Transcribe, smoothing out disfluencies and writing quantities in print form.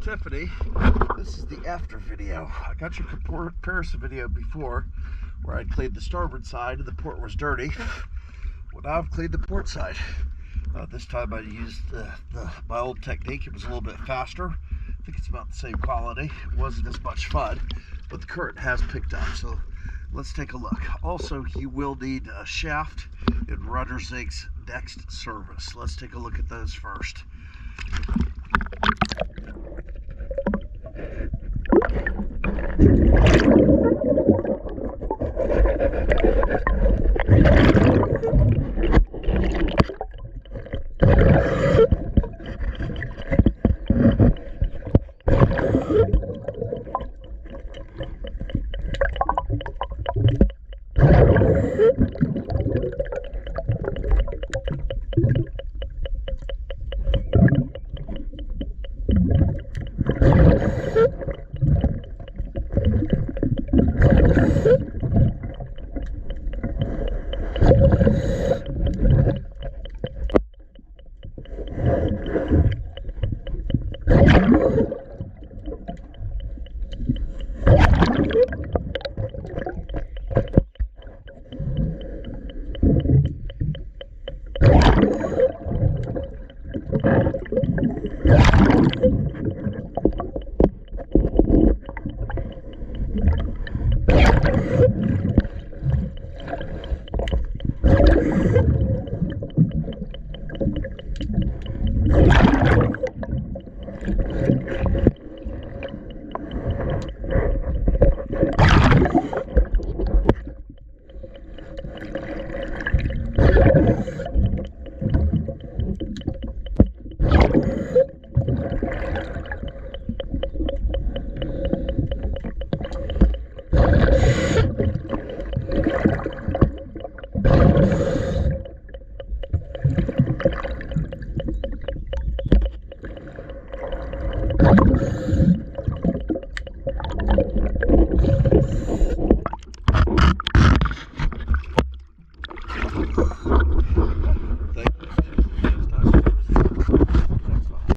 Tiphany. This is the after video. I got your comparison video before where I cleaned the starboard side and the port was dirty. Well, now I've cleaned the port side. This time I used my old technique. It was a little bit faster. I think it's about the same quality. It wasn't as much fun, but the current has picked up. So let's take a look. Also, you will need a shaft and rudder zincs next service. Let's take a look at those first.